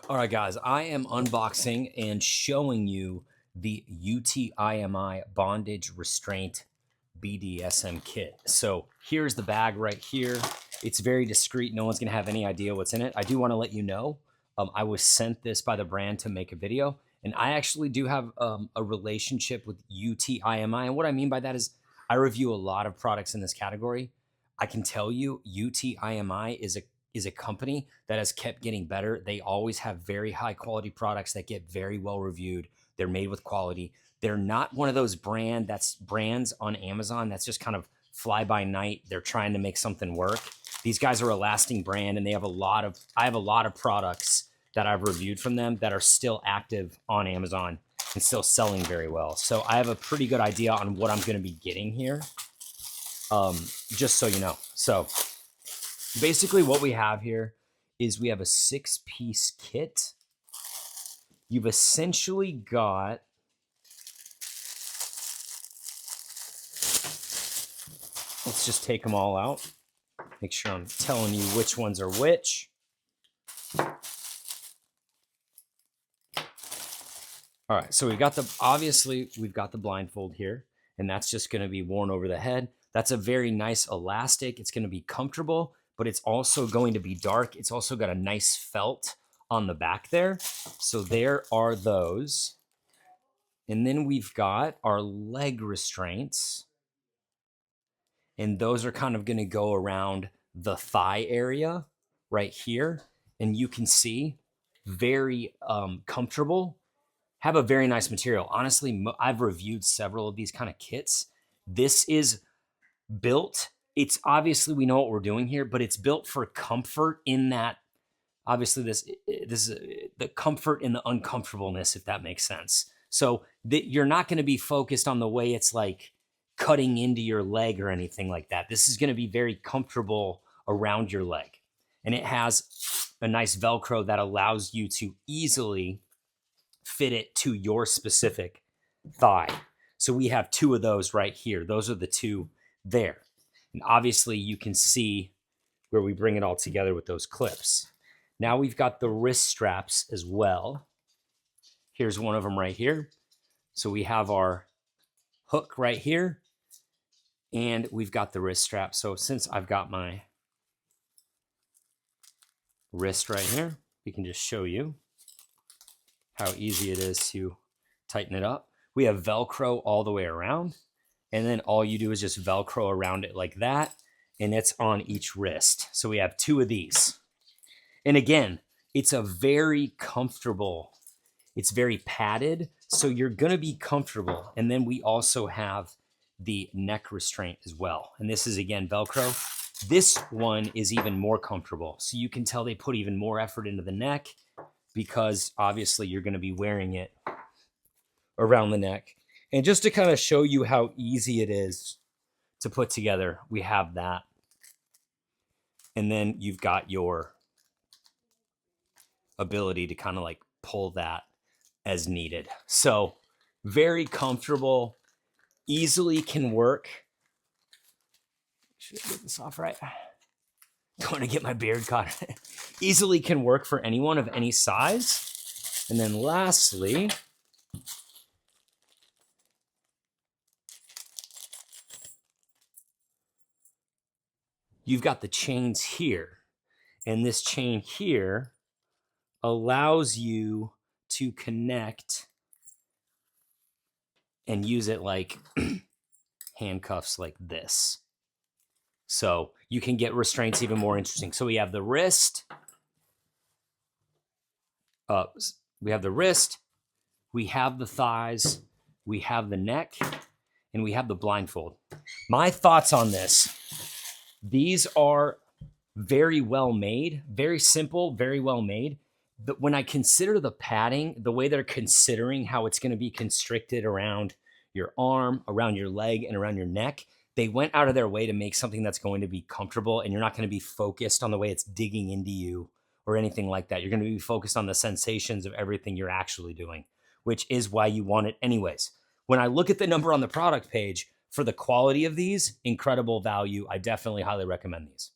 All right, guys, I am unboxing and showing you the UTIMI Bondage Restraint BDSM kit. So here's the bag right here. It's very discreet. No one's going to have any idea what's in it. I do want to let you know, I was sent this by the brand to make a video, and I actually do have a relationship with UTIMI. And what I mean by that is I review a lot of products in this category. I can tell you UTIMI is a company that has kept getting better. They always have very high quality products that get very well reviewed. They're made with quality. They're not one of those brands on Amazon that's just kind of fly by night. They're trying to make something work. These guys are a lasting brand, and I have a lot of products that I've reviewed from them that are still active on Amazon and still selling very well. So I have a pretty good idea on what I'm going to be getting here. Just so you know. So basically what we have here is we have a 6-piece kit. You've essentially got let's just take them all out. Make sure I'm telling you which ones are which. All right, so obviously we've got the blindfold here, and that's just going to be worn over the head. That's a very nice elastic. It's going to be comfortable, but it's also going to be dark. It's also got a nice felt on the back there. So there are those. And then we've got our leg restraints. And those are kind of going to go around the thigh area right here. And you can see very comfortable. Have a very nice material. Honestly, I've reviewed several of these kind of kits. This is built. It's obviously, we know what we're doing here, but it's built for comfort in that, obviously this is the comfort in the uncomfortableness, if that makes sense. So that you're not going to be focused on the way it's like cutting into your leg or anything like that. This is going to be very comfortable around your leg. And it has a nice Velcro that allows you to easily fit it to your specific thigh. So we have 2 of those right here. Those are the 2 there. And obviously you can see where we bring it all together with those clips. Now we've got the wrist straps as well. Here's one of them right here. So we have our hook right here, and we've got the wrist strap. So since I've got my wrist right here, we can just show you how easy it is to tighten it up. We have Velcro all the way around, and then all you do is just Velcro around it like that, and it's on each wrist. So we have 2 of these. And again, it's a very comfortable, it's very padded, so you're gonna be comfortable. And then we also have the neck restraint as well. And this is, again, Velcro. This one is even more comfortable. So you can tell they put even more effort into the neck, because obviously you're going to be wearing it around the neck. And just to kind of show you how easy it is to put together, we have that. And then you've got your ability to kind of like pull that as needed. So very comfortable, easily can work. Should I get this off right? Don't want to get my beard caught. Easily can work for anyone of any size. And then lastly, you've got the chains here. And this chain here allows you to connect and use it like handcuffs like this. So you can get restraints even more interesting. So we have the wrist. We have the thighs, we have the neck, and we have the blindfold. My thoughts on this: these are very well made, very simple, very well made. But when I consider the padding, the way they're considering how it's going to be constricted around your arm, around your leg, and around your neck, they went out of their way to make something that's going to be comfortable, and you're not going to be focused on the way it's digging into you or anything like that. You're going to be focused on the sensations of everything you're actually doing, which is why you want it anyways. When I look at the number on the product page, for the quality of these, incredible value. I definitely highly recommend these.